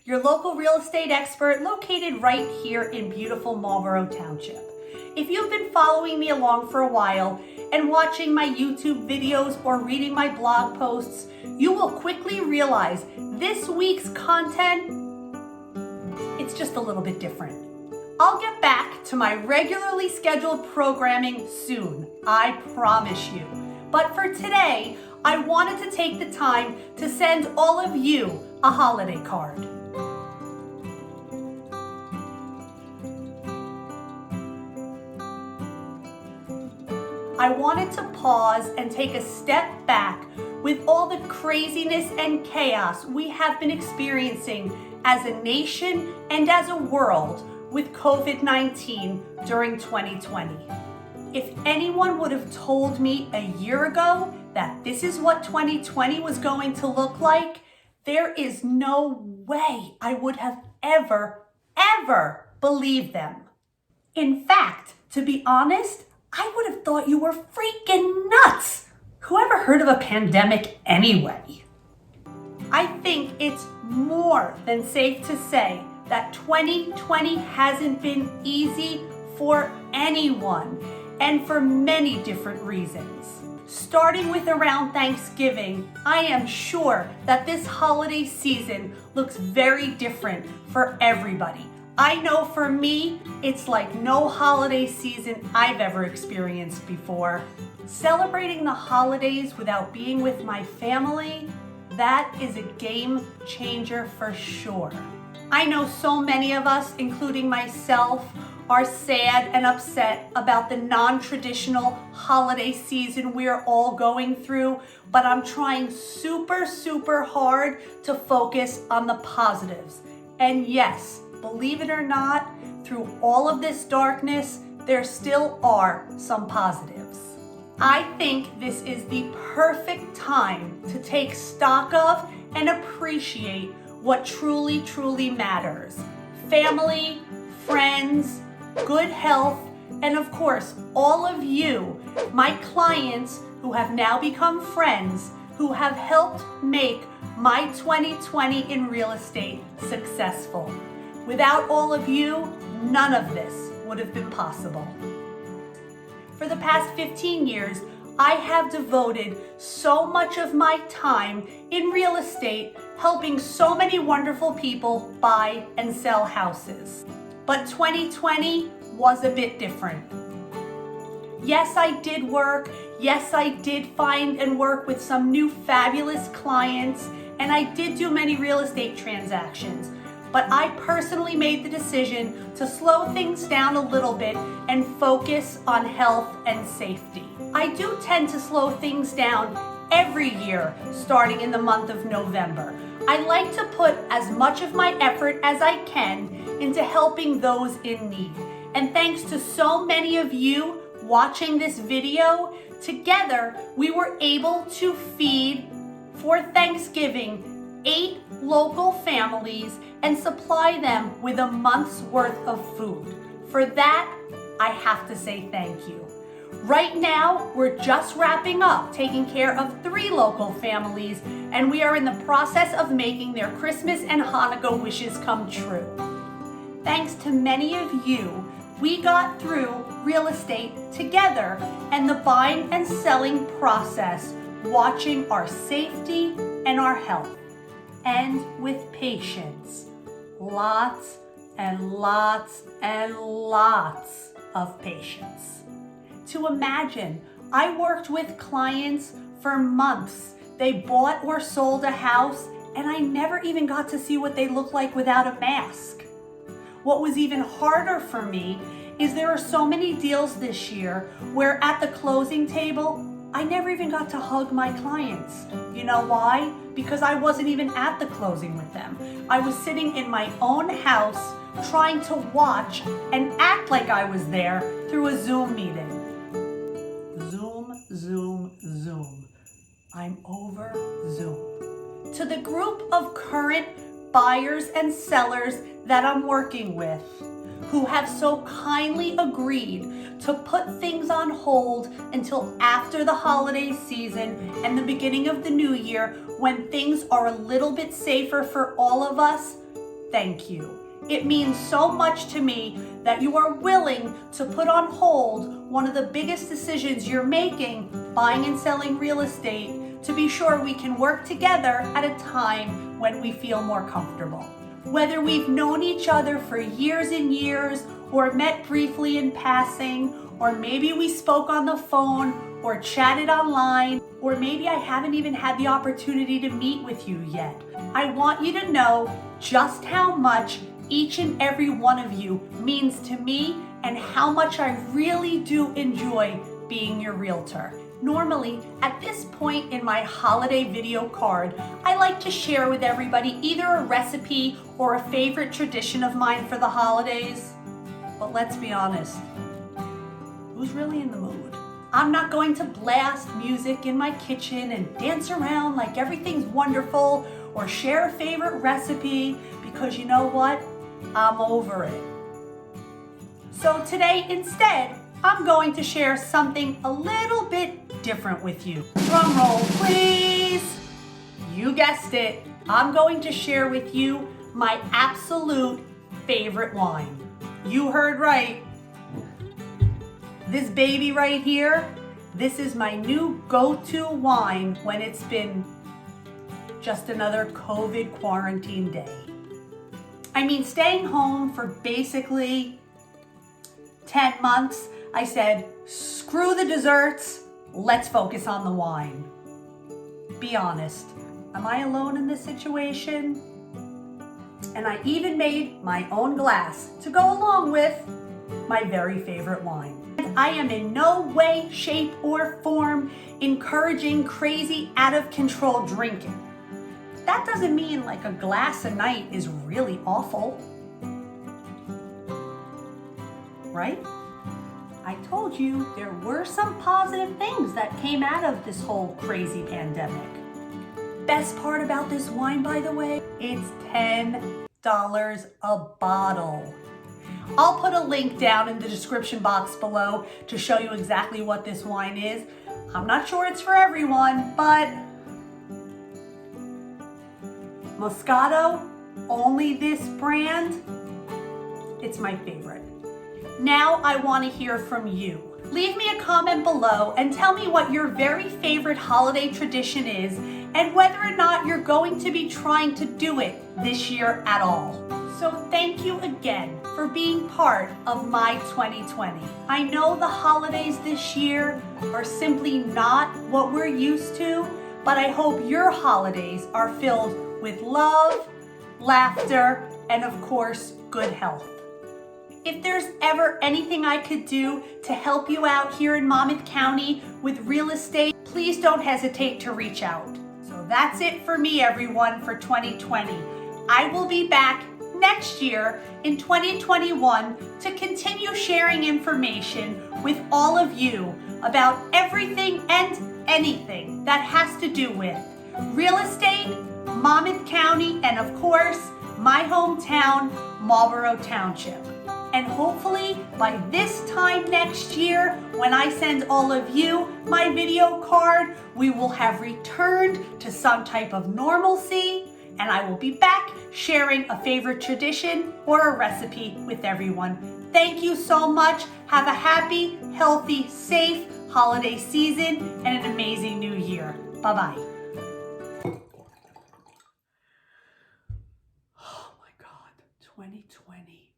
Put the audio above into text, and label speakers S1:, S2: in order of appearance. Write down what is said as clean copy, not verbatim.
S1: your local real estate expert located right here in beautiful Marlborough Township. If you've been following me along for a while and watching my YouTube videos or reading my blog posts, you will quickly realize this week's content, it's just a little bit different. I'll get back to my regularly scheduled programming soon, I promise you. But for today, I wanted to take the time to send all of you a holiday card. I wanted to pause and take a step back with all the craziness and chaos we have been experiencing as a nation and as a world with COVID-19 during 2020. If anyone would have told me a year ago that this is what 2020 was going to look like, there is no way I would have ever believed them. In fact, to be honest, I would have thought you were freaking nuts. Whoever heard of a pandemic anyway? I think it's more than safe to say that 2020 hasn't been easy for anyone, and for many different reasons. Starting with around Thanksgiving, I am sure that this holiday season looks very different for everybody. I know for me, it's like no holiday season I've ever experienced before. Celebrating the holidays without being with my family, that is a game changer for sure. I know so many of us, including myself, are sad and upset about the non-traditional holiday season we're all going through, but I'm trying super hard to focus on the positives. And yes, believe it or not, through all of this darkness, there still are some positives. I think this is the perfect time to take stock of and appreciate what truly matters. Family, friends, good health, and of course, all of you, my clients who have now become friends, who have helped make my 2020 in real estate successful. Without all of you, none of this would have been possible. For the past 15 years, I have devoted so much of my time in real estate helping so many wonderful people buy and sell houses. But 2020 was a bit different. Yes, I did work. Yes, I did find and work with some new fabulous clients, and I did do many real estate transactions. But I personally made the decision to slow things down a little bit and focus on health and safety. I do tend to slow things down every year starting in the month of November. I like to put as much of my effort as I can into helping those in need. And thanks to so many of you watching this video, together we were able to feed for Thanksgiving 8 local families and supply them with a month's worth of food. For that, I have to say thank you. Right now, we're just wrapping up taking care of 3 local families, and we are in the process of making their Christmas and Hanukkah wishes come true. Thanks to many of you, we got through real estate together and the buying and selling process, watching our safety and our health, and with patience. Lots and lots of patience. To imagine, I worked with clients for months. They bought or sold a house, and I never even got to see what they look like without a mask. What was even harder for me is there are so many deals this year where at the closing table, I never even got to hug my clients. You know why? Because I wasn't even at the closing with them. I was sitting in my own house trying to watch and act like I was there through a Zoom meeting. Zoom. I'm over Zoom. To the group of current buyers and sellers that I'm working with, who have so kindly agreed to put things on hold until after the holiday season and the beginning of the new year, when things are a little bit safer for all of us, thank you. It means so much to me that you are willing to put on hold one of the biggest decisions you're making, buying and selling real estate, to be sure we can work together at a time when we feel more comfortable. Whether we've known each other for years and years, or met briefly in passing, or maybe we spoke on the phone or chatted online, or maybe I haven't even had the opportunity to meet with you yet. I want you to know just how much each and every one of you means to me and how much I really do enjoy being your realtor. Normally, at this point in my holiday video card, I like to share with everybody either a recipe or a favorite tradition of mine for the holidays. But let's be honest, who's really in the mood? I'm not going to blast music in my kitchen and dance around like everything's wonderful or share a favorite recipe, because you know what? I'm over it. So today, instead, I'm going to share something a little bit different with you. Drum roll, please. You guessed it. I'm going to share with you my absolute favorite wine. You heard right. This baby right here, this is my new go-to wine when it's been just another COVID quarantine day. I mean, staying home for basically 10 months, I said, screw the desserts, let's focus on the wine. Be honest, am I alone in this situation? And I even made my own glass to go along with my very favorite wine. I am in no way, shape, or form encouraging crazy, out of control drinking. That doesn't mean like a glass a night is really awful, right? I told you there were some positive things that came out of this whole crazy pandemic. Best part about this wine, by the way, it's $10 a bottle. I'll put a link down in the description box below to show you exactly what this wine is. I'm not sure it's for everyone, but Moscato, only this brand, it's my favorite. Now I want to hear from you. Leave me a comment below and tell me what your very favorite holiday tradition is and whether or not you're going to be trying to do it this year at all. So thank you again for being part of my 2020. I know the holidays this year are simply not what we're used to, but I hope your holidays are filled with love, laughter, and of course, good health. If there's ever anything I could do to help you out here in Monmouth County with real estate, please don't hesitate to reach out. So that's it for me, everyone, for 2020. I will be back next year in 2021 to continue sharing information with all of you about everything and anything that has to do with real estate, Monmouth County, and of course, my hometown, Marlborough Township. And hopefully by this time next year, when I send all of you my video card, we will have returned to some type of normalcy, and I will be back sharing a favorite tradition or a recipe with everyone. Thank you so much. Have a happy, healthy, safe holiday season and an amazing new year. Bye-bye. Oh my God, 2020.